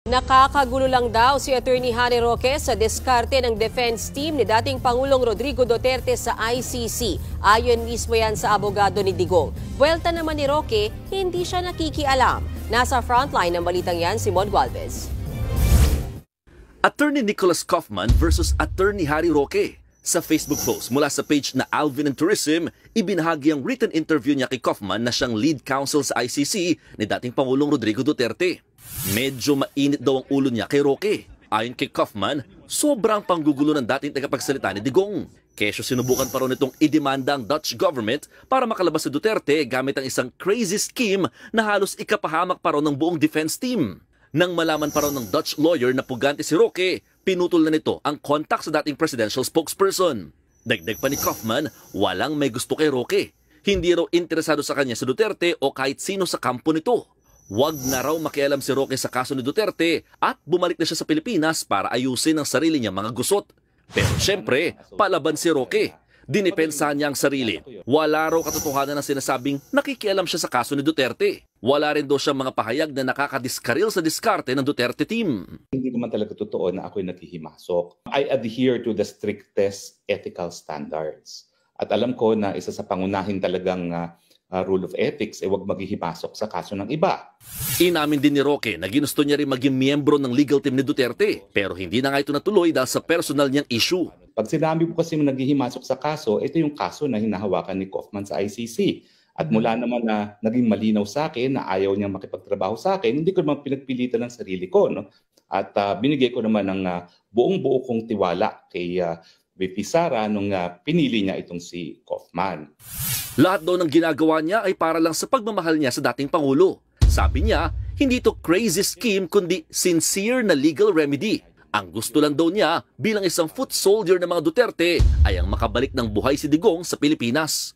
Nakakagulo lang daw si Attorney Harry Roque sa diskarte ng defense team ni dating Pangulong Rodrigo Duterte sa ICC. Ayon mismo yan sa abogado ni Digong. Buwelta naman ni Roque, hindi siya nakikialam. Nasa frontline ng balitang yan si Mon Gualvez. Attorney Nicholas Kaufman versus Attorney Harry Roque. Sa Facebook post mula sa page na Alvin and Tourism, ibinahagi ang written interview niya kay Kaufman na siyang lead counsel sa ICC ni dating Pangulong Rodrigo Duterte. Medyo mainit daw ang ulo niya kay Roque. Ayon kay Kaufman, sobrang panggugulo ng dating tagapagsalita ni Digong. Kesyo sinubukan pa rin itong idemanda ang Dutch government para makalabas si Duterte gamit ang isang crazy scheme na halos ikapahamak pa rin ng buong defense team. Nang malaman pa rin ng Dutch lawyer na pugante si Roque, pinutol na nito ang contact sa dating presidential spokesperson. Dagdag pa ni Kaufman, walang may gusto kay Roque. Hindi raw interesado sa kanya si Duterte o kahit sino sa kampo nito. Wag na raw makialam si Roque sa kaso ni Duterte at bumalik na siya sa Pilipinas para ayusin ang sarili niyang mga gusot. Pero syempre, palaban si Roque. Dinipensahan niya ang sarili. Wala raw katotohanan na sinasabing nakikialam siya sa kaso ni Duterte. Wala rin daw siyang mga pahayag na nakakadiskaril sa diskarte ng Duterte team. Hindi naman talaga totoo na ako'y nakihimasok. I adhere to the strictest ethical standards. At alam ko na isa sa pangunahin talagang rule of ethics ay huwag maghihimasok sa kaso ng iba. Inamin din ni Roque na ginusto niya rin maging miyembro ng legal team ni Duterte. Pero hindi na nga ito natuloy dahil sa personal niyang issue. Pag sinabi ko kasi naghihimasok sa kaso, ito yung kaso na hinahawakan ni Kaufman sa ICC. At mula naman na naging malinaw sa akin na ayaw niyang makipagtrabaho sa akin, hindi ko naman pinagpilitan ng sarili ko. No? At binigay ko naman ng buong-buo kong tiwala kay VP Sara nung pinili niya itong si Kaufman. Lahat daw ng ginagawa niya ay para lang sa pagmamahal niya sa dating Pangulo. Sabi niya, hindi ito crazy scheme kundi sincere na legal remedy. Ang gusto lang daw niya bilang isang foot soldier ng mga Duterte ay ang makabalik ng buhay si Digong sa Pilipinas.